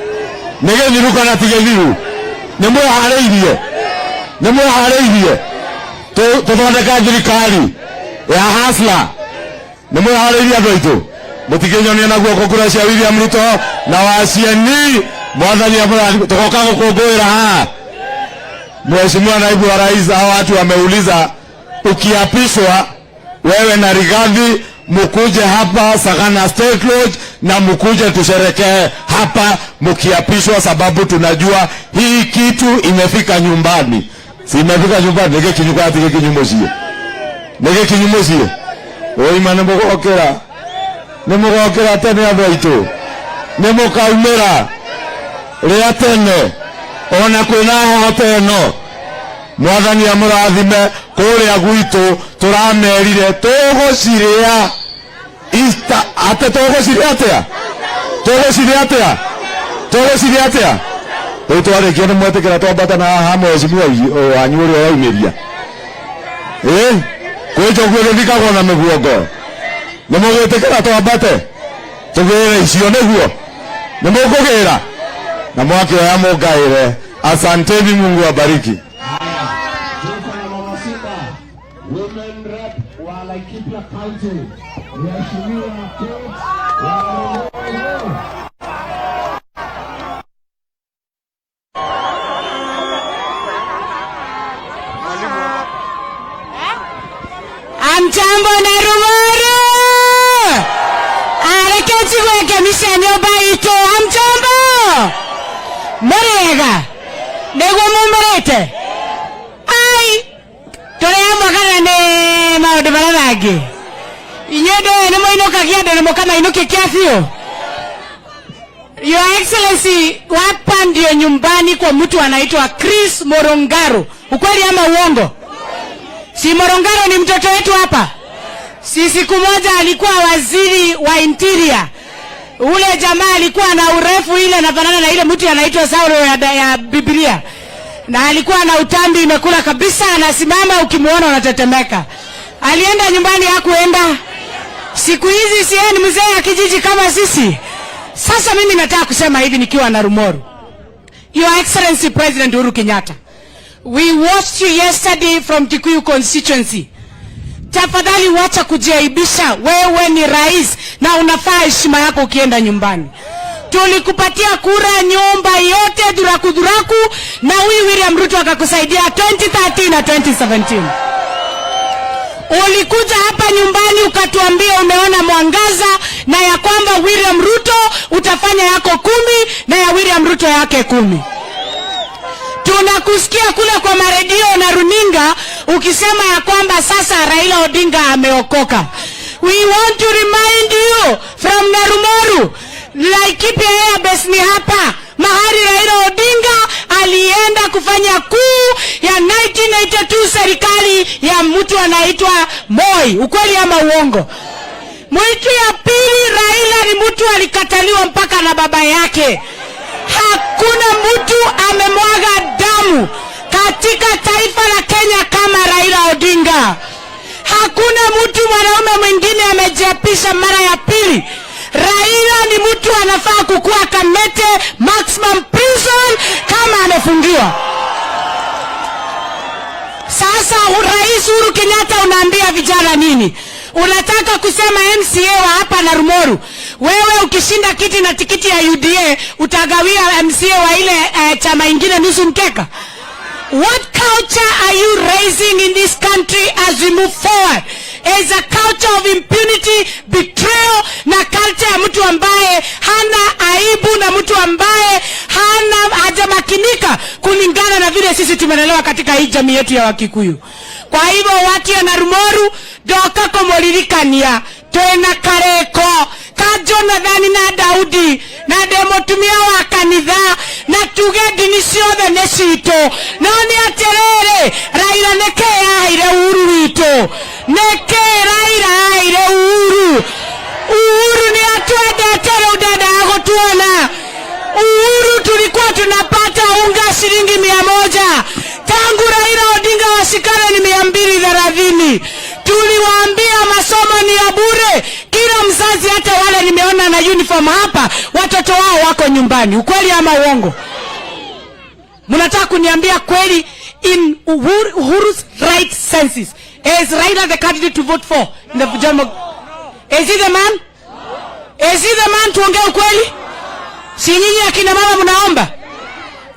S1: Negethiru kana tigethiru. Nemo hareirie. Nemo hareirie. Tuthondeka thirikari ya hasla. Nemo hareirie ando ito. Mutikenyonia na guoko kura cia William Ruto na wa Cieni Mwathani amura tukoka kuongoera ha. Mheshimiwa Naibu wa Rais, hao watu wameuliza ukiapishwa wewe na Rigathi mukuje hapa Sagana State Lodge na mukuje tusherekee hapa mkiapishwa, sababu tunajua hii kitu imefika nyumbani. Si imefika nyumbani, nige kinyuka ati kinyumozie. Nige kinyumozie. Oi mane mugokera. Nemugokera tene abaito. Nemukaumera. Ria tene. Ona kwina hote no. Mwathani amurathime kuria gwitu turamerire tuguciria Easter ate tuguciria atia tuguciria atia tware kione mwetekera twambata na hamwe cimwe wanyu uri waumiria kwijo gwire ndikagwo na miguongo nimugwitikira twambate tugire icio niguo nimukugira na mwaki ya mungaire. Asanteni, Mungu abariki.
S3: Women rep wa Laikipia County, Mheshimiwa Kate
S4: Amchambo na Rumoru areketi weke mishani obaito. Amchambo Morega nego mumberete ai tore magana ne maudu barabage inyedo ne moinoka kiado ne mokana inoke kiafio. Your Excellency, hapa ndio nyumbani kwa mtu anaitwa Chris Morongaro. Ukweli ama uongo? Si Morongaro ni mtoto wetu hapa? Si siku moja alikuwa waziri wa interior. Ule jamaa alikuwa na urefu ile nafanana na ile mtu anaitwa Saulo ya Biblia. Na alikuwa na utambi imekula kabisa, anasimama ukimuona unatetemeka. Alienda nyumbani hakuenda. Siku hizi si yeye ni mzee ya kijiji kama sisi. Sasa mimi nataka kusema hivi nikiwa na Rumoru. Your Excellency President Uhuru Kenyatta, we watched you yesterday from Kikuyu constituency. Tafadhali wacha kujiaibisha, wewe ni rais na unafaa heshima yako ukienda nyumbani. Tulikupatia kura nyumba yote duraku na huyu William Ruto akakusaidia 2013 na 2017. Ulikuja hapa nyumbani ukatuambia umeona mwangaza na ya kwamba William Ruto utafanya yako 10 na ya William Ruto yake 10. Tunakusikia kule kwa maredio na runinga ukisema ya kwamba sasa Raila Odinga ameokoka. We want to remind you from Narumoru, Laikipia Airbase ni hapa mahali Raila Odinga alienda kufanya kuu ya 1982 serikali ya mtu anaitwa Moi. Ukweli ama uongo? Mwitu ya pili, Raila ni mtu alikataliwa mpaka na baba yake. Hakuna mtu amemwaga damu katika taifa la Kenya kama Raila Odinga. Hakuna mtu mwanaume mwingine amejiapisha mara ya pili. Raila ni mtu anafaa kukua Kamete maximum prison kama amefungiwa. Sasa Rais Uhuru Kenyatta unaambia vijana nini? Unataka kusema MCA wa hapa na Rumoru, wewe ukishinda kiti na tikiti ya UDA utagawia MCA wa ile chama ingine nusu mkeka? What culture are you raising in this country as we move forward? Is a culture of impunity, betrayal, na culture ya mtu ambaye hana aibu na mtu ambaye hajamakinika kulingana na vile sisi tumelelewa katika hii jamii yetu ya Wakikuyu. Kwa hivyo watu ya Narumoru doka komoririkania twena kareko ka Jonathan na Daudi na demotumia wa kanitha na tuge dini ciothe ne cito no ni aterere Raila neke aire Uhuru wito neke Raila aire Uhuru ni atwendete udada agotuona Uhuru tulikuwa tunapata unga shilingi 100 tangu Raila Odinga washikane ni 230. Tuliwaambia masomo ni ya bure, kila mzazi hata wale nimeona na uniform hapa watoto wao wako nyumbani. Ukweli ama uongo? Mnataka kuniambia kweli? In Uhuru's right senses, is Raila the candidate to vote for in the general? Is he the man? Is he the man? Tuongee ukweli. Si nyinyi akina mama mnaomba?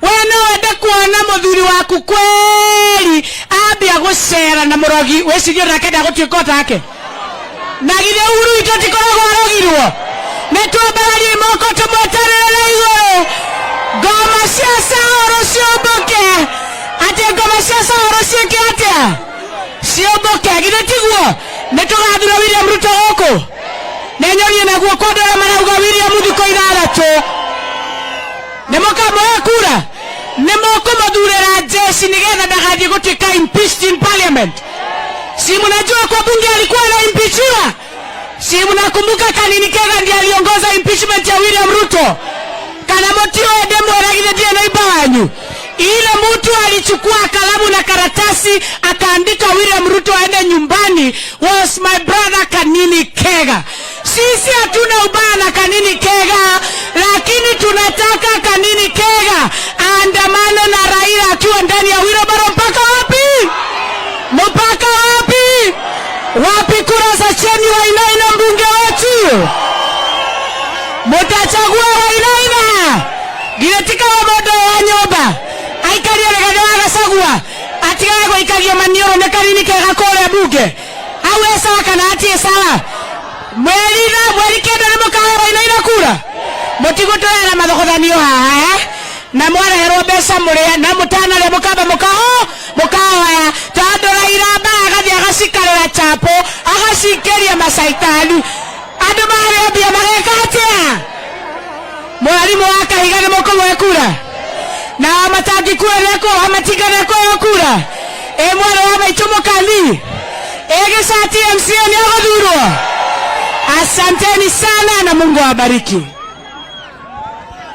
S4: Wewe wende kuona muthuri waku kweli ambia gucera na murogi wecirio rakenda gutuika take na githe uru itotikoragwo arogirwo nitwambararie moko tumweterere iguru ngoma cia Saũrũ ciũmbũke ati ngoma cia Saũrũ ciĩke atia ciũmbũke githe tiguo nitugathura William Ruto gũkũ nenyorie naguo kwandora marauga William thikũ 6 Nemokamoya kura nemokomathurira jeshi nigetha ndagathie gutuika impeached in parliament. Si mnajua kwa bunge alikuwa na impeachwa? Si mnakumbuka Kanini Kega ndiye aliongoza impeachment ya William Ruto? Kana motio demo ragide ndiye naiba wanyu. Ile mtu alichukua kalamu na karatasi akaandika William Ruto aende nyumbani was my brother Kanini Kega. Sisi hatuna ubaya na Kanini Kega, lakini tunataka Kanini Kega andamano na Raila akiwa ndani ya wheelbarrow mpaka wapi? Mpaka wapi? Wapi kura za cheni Wainaina mbunge wetu? Mutachagua Wainaina. Giletika wa modo wa nyumba. Aikaria legade wa Gachagua. Atigaye kwa ikaria manioro na Kanini Kega kore bunge. Hawe sawa kana atie sawa. Mweri kenda nemokahe Wainaina kura. Mutigotoera mathogothanio haha na mwareherwo mbeca muria na mutana le mukaba mukahoya tondu Raila agathie agacikarira chapo agacikeria macaitani andu marebia mageka atia mwarimu wa Kahiga ni mukomwe kura na matangikura reko amatigana ko kura mwari wa Maitu Mũkami egecati MCA ni agathurwo. Asanteni sana na Mungu awabariki.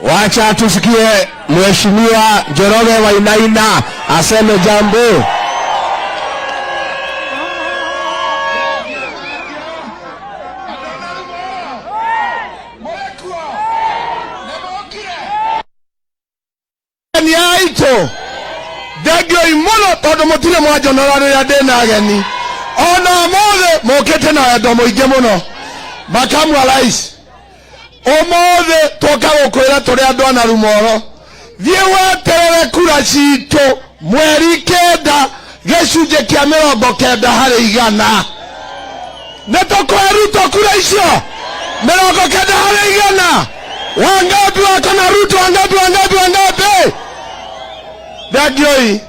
S2: Wacha tusikie Mheshimiwa Njoroge Wainaina aseme jambo. Ni aito degio imuno tondu mutire mwajonora riria ndina ageni ona mothe mokete na wendo muingi muno makamu wa rais omothe toka gukwira turi andu ana Rumoro thie weterere kura citu mweri kenda gicunje kia 90 harĩ 100 nitukwĩruta kura icio 90 harĩ 100 wangapi wako na Ruto wangapi Dagioi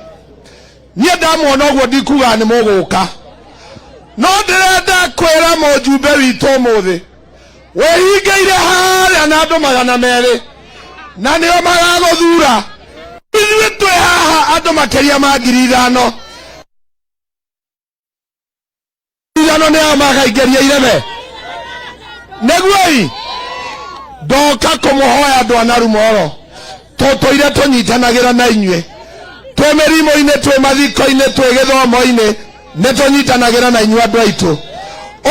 S2: nie ndamuona uguo ndikuga ni muguka no ndirenda kwira mujumbe witu umuthi wehingeire haria na andu 200 na nio magaguthura ithuĩ twĩ haha andu makiria ma 5,000 nio magaingeria ireme neguoi ndoka kumuhoya andu ana Rumoro tũtũire tũnyitanagira na inyuĩ twĩ mĩrimũ-inĩ twĩ mathiko-inĩ twĩ gĩthomo-inĩ nĩtũnyitanagira na inyuĩ andũ aitũ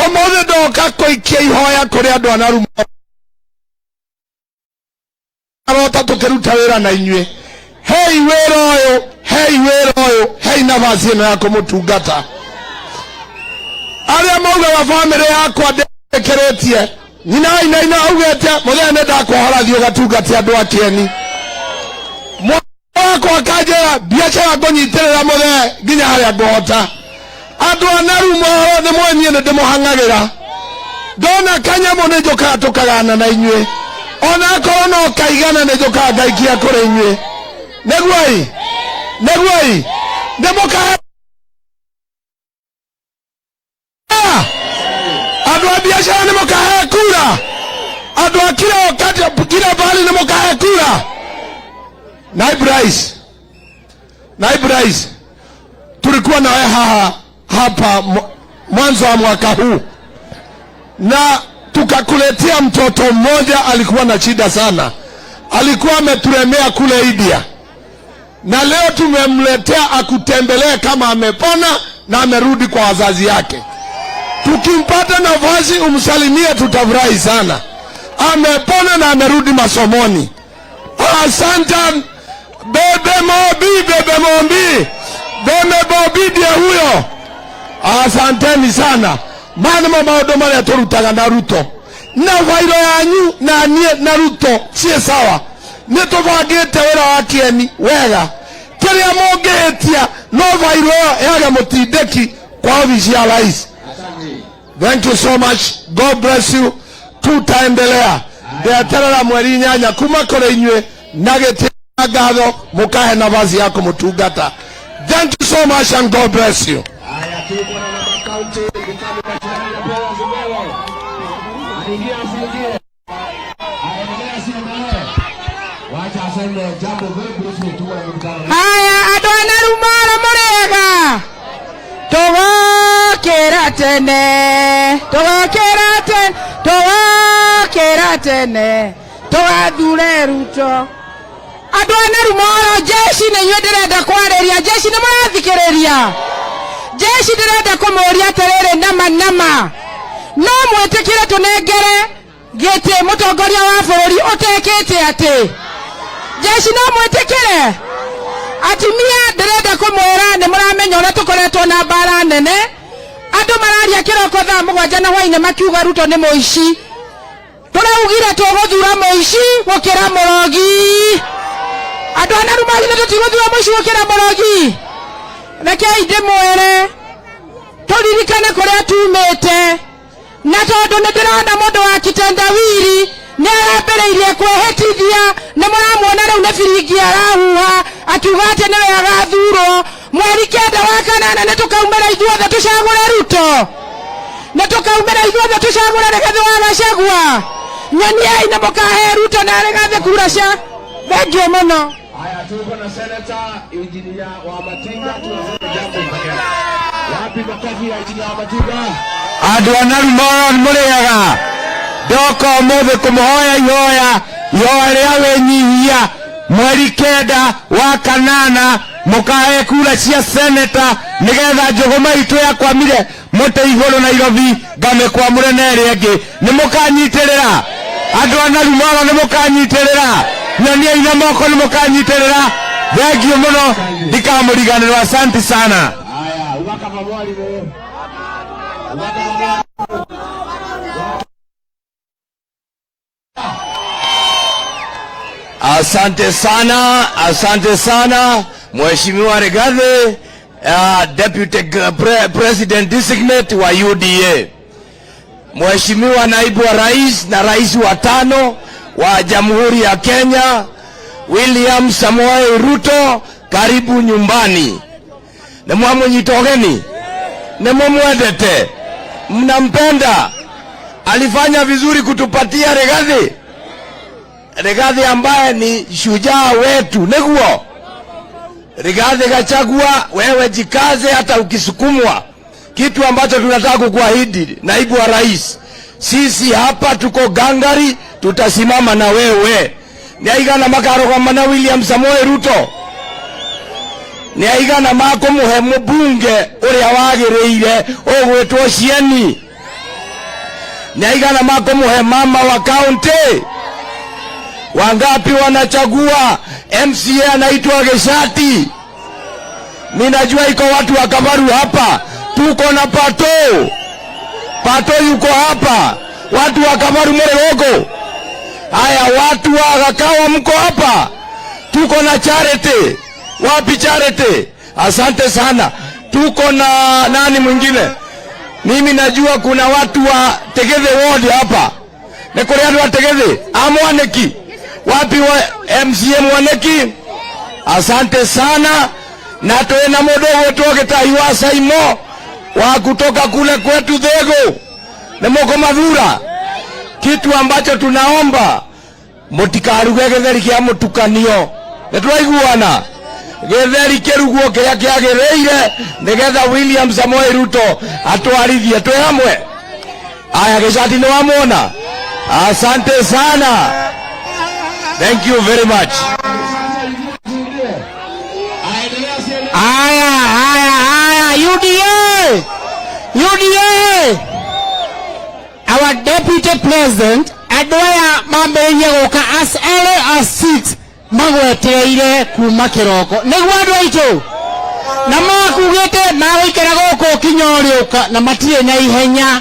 S2: ũmũthĩ ndoka kũikia ihoya kũrĩ andũ ana Rumoro arota tũkĩruta wĩra na inyuĩ hei wĩra ũyũ hei nafasi ĩno ya kũmũtungata arĩa maugaga bamĩrĩ yakwa ndĩkĩrĩtie nyina Wainaina augĩte mũthenya nĩndakũhora thiĩ ũgatungate andũ a Kĩeni wakwa kanjĩra biacara ngũnyitĩrĩra mũthee nginya harĩa ngũhota andũ ana Rumoro nĩmwe niĩ nĩndĩmũhang'agĩra ndona kanyamũ nĩnjũkaga tũkagana na inyuĩ ona akorwo no kaigana nĩnjũkaga ngaikia kũrĩ inyuĩ neguoi nĩmũkahe andũ a biacara nĩmũkahe kura andũ a kila pahali nĩmũkahe kura. Naibu Rais, tulikuwa nawe hapa mwanzo wa mwaka huu na tukakuletea mtoto mmoja alikuwa na shida sana, alikuwa ameturemea kule India, na leo tumemletea akutembelee kama amepona na amerudi kwa wazazi yake. Tukimpata nafasi umsalimie, tutafurahi sana. Amepona na amerudi masomoni. Asante bebe Mombi ndiye huyo. Asanteni sana maana maundu maria turutaga na Ruto na vairo yanyu na nie na Ruto cie sawa nitubangite wira wa kieni wega kiria mongetia no vairo yaga mutindeki kwa ofisi ya rais. Thank you so much. God bless you. Tutaendelea ndeterera mweri nyanya kuma kore inywe na gĩtĩngatho mukahe nafasi yako mutungata. Thank you so much and God bless you.
S4: Haya adwana rumara murega togokera tene togathure Ruto adwana rumara jeshi na inywe ndirenda kwareria jeshi ni murathikiriria jeshi ndirenda kumuria terere nama no mwetikire tunengere gete mutongoria wa bũrũri utekete ati jeshi no mwetikire atimia ndirenda kumwira ni muramenya uria tukoretwo na mbara nene andu mararia kiroko thaa 7 na hwaine makiuga Ruto ni muici turaugire tuguthura muici gukira murogi andu anarumari ni tutiguthura muici gukira murogi rekei ndimwire turirikane kuria tumite na tondu ndirona mundu wa kitendawiri ni arambĩrĩirie kwĩhĩtithia nĩ mũramwona rĩu nĩ biringi arahuha akiuga atĩ nĩwe agathurwo mweri 9 wa 8 nĩ tũkaumĩra ithuothe tũcagũre Ruto nĩ tũkaumĩra ithuothe tũcagũre Rigathĩ wa Gachagua nyoniai na mũkahe Ruto na Rigathĩ kura cia thengiũ mũno.
S3: Haya tuko na Senator Engineer Wamatinga tunasema jambo moja. Wapi makofi ya Engineer Wamatinga?
S1: Andũ anarumara mũrĩaga ndoko mũthĩ kũmũhoya ihoya rĩa wĩnyihia mweri 9 wa 8 mũkahe kura cia seneta nĩgetha Njũgũma itũ yakwamire mũtĩ igũrũ Nairobi ngamĩkwamũre na ĩrĩa ĩngĩ nĩ mũkanyitĩrĩra andũ anarumara nĩ mũkanyitĩrĩra nyoniai na moko nĩ mũkanyitĩrĩra thengiũ mũno ndikamũriganĩrwo asante sana.
S3: Haya ubaka mwalimu ubaka
S2: Asante sana Mheshimiwa Rigathĩ Deputy President Designate wa UDA, Mheshimiwa Naibu wa Rais na Rais wa 5 wa Jamhuri ya Kenya William Samoei Ruto, karibu nyumbani. Na mwamwenyitogeni na mwamwendete mnampenda, alifanya vizuri kutupatia Rigathĩ ambaye ni shujaa wetu neguo. Rigathĩ Gachagua, wewe jikaze hata ukisukumwa. Kitu ambacho tunataka kukuahidi naibu wa rais, sisi hapa tuko gangari, tutasimama na wewe. Niaigana makarogama na William Samoei Ruto, niaigana makumuhe mbunge uria wagĩrĩire ũgwĩtwo Cieni, niaigana makumuhe mama wa county. Wangapi wanachagua MCA anaitwa Geshati? Ninajua iko watu wa Kabaru hapa, tuko na Pato yuko hapa, watu wa Kabaru Murego. Haya watu wa Gakawa mko hapa, tuko na Charity. Wapi Charity? Asante sana. Tuko na nani mwingine? Mimi najua kuna watu wa Tegethe Ward hapa. Ni kule watu wa Tegethe Amwaneki. Wapi wa MCA Mwaneki? Asante sana. Na tuena modogo toke Tahiwa Saimo wa kutoka kule kwetu Thego na Moko Mathura. Kitu ambacho tunaomba mutikaruge githeri kia mutukanio. Nitwaiguana githeri kiruguo kia kiagĩrĩire nigetha William Samoei Ruto atwarithie twe hamwe. Aya Geshati ni wamwona. Asante sana. Thank you very much.
S4: UDA. Our Deputy President adwaya mambenye goka as early as 6 magwetereire kuma kiroko niguo andu aitu na makugite magũikara gũkũ kinyoriuka na matire na ihenya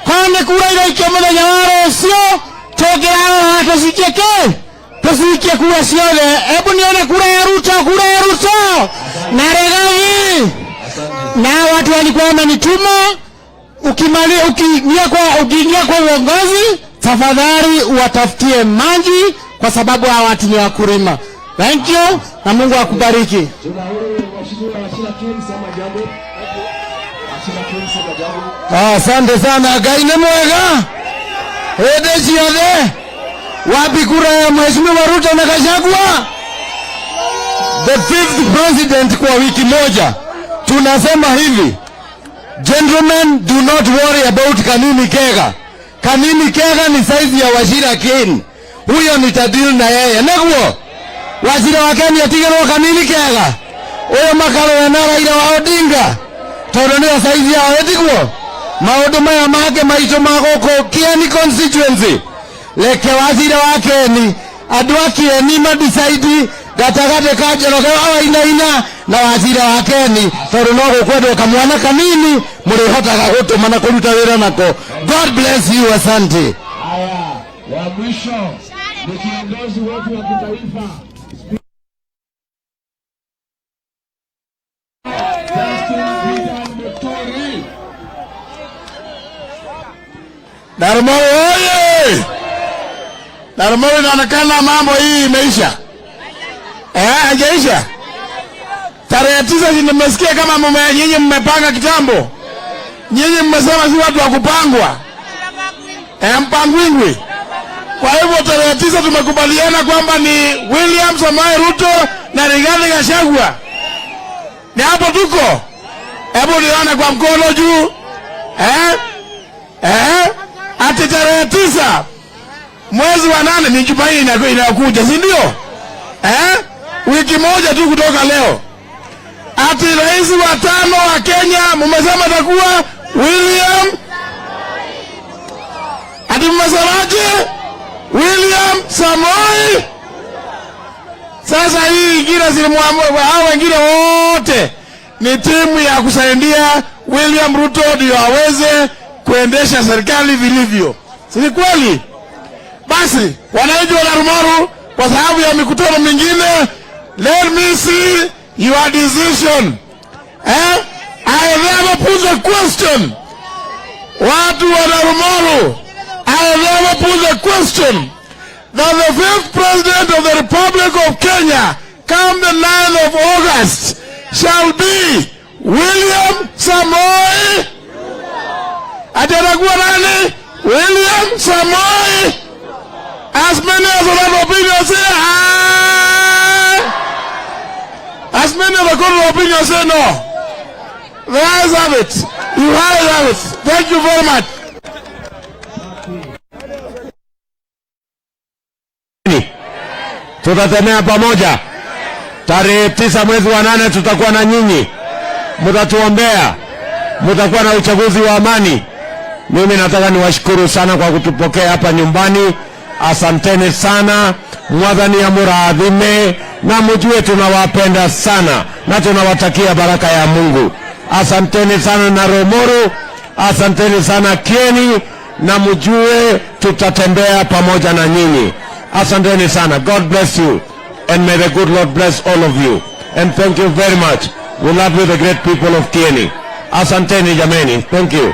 S2: Kwani kura ile ikemele nyawaro sio toke hawa tusikie kura siole. Hebu nione kura ya Ruto na Regathi. Na watu walikuwa wamenituma ukiingia kwa uongozi tafadhali watafutie maji kwa sababu hawa watu ni wakulima. Thank you na Mungu akubariki. Asante sana gaine mwega. Hede siode. Wapi kura ya Mheshimiwa Ruto na Gachagua? The 5th president kwa wiki moja. Tunasema hivi. Gentlemen, do not worry about Kanini Kega. Kanini Kega ni saizi ya Wachira Ken. Huyo nitadili na yeye. Neguo. Wachira wa Ken yatigero Kanini Kega. Huyo makalo ya Raila wa Odinga. Todo ni saizi ya Odinga. Maundu maya make maito magoko Kieni constituency. Leke wachira wa Ken andu a Kieni ma decide gatagate ka Njoroge wa Wainaina na wachira wa Ken tondu no gukwendwo kamwana kanini murihotaga gutuma na kuruta wira nako. God bless you. Asante.
S3: Haya, wa mwisho ni kiongozi wetu wa kitaifa
S2: Darmoyo oye! Darmoyo inaonekana mambo hii imeisha. Hajaisha. Tarehe 9 nimesikia kama nyinyi mmepanga kitambo. Nyinyi mmesema si watu wa kupangwa. Mpangwingwi. Kwa hivyo tarehe 9 tumekubaliana kwamba ni William Samoei Ruto na Rigathi Gachagua. Ni hapo tuko. Hebu nione kwa mkono juu. Ati tarehe 9 mwezi wa 8 ni Jumanne inakuja, si ndio? Wiki moja tu kutoka leo. Ati rais wa 5 wa Kenya mmesema atakuwa William. Ati mmesemaje? William Samoei. Sasa hii ingine hao wengine wote ni timu ya kusaidia William Ruto ndio aweze kuendesha serikali vilivyo. Si kweli? Basi wananchi wa Rumoru kwa sababu ya mikutano mingine, let me see your decision. I never put a question. Watu wa Rumoru, I never put a question that the 5th president of the Republic of Kenya come the 9th of August shall be William Samoei. Atatakuwa nani? William Samoei. As many as have opinion say aye. As many as have opinion say no. The ayes have it. You have it. Thank you very much.
S1: Tutatemea pamoja. Tarehe 9 mwezi wa 8 tutakuwa na nyinyi. Mtatuombea. Mtakuwa na uchaguzi wa amani. Mimi nataka niwashukuru sana kwa kutupokea hapa nyumbani. Asanteni sana. Mwadhani ya muradhime na mjue tunawapenda sana na tunawatakia baraka ya Mungu. Asanteni sana na Rumoru. Asanteni sana Kieni na mjue tutatembea pamoja na nyinyi. Asanteni sana. God bless you and may the good Lord bless all of you. And thank you very much. We love you, the great people of Kieni. Asanteni jameni. Thank you.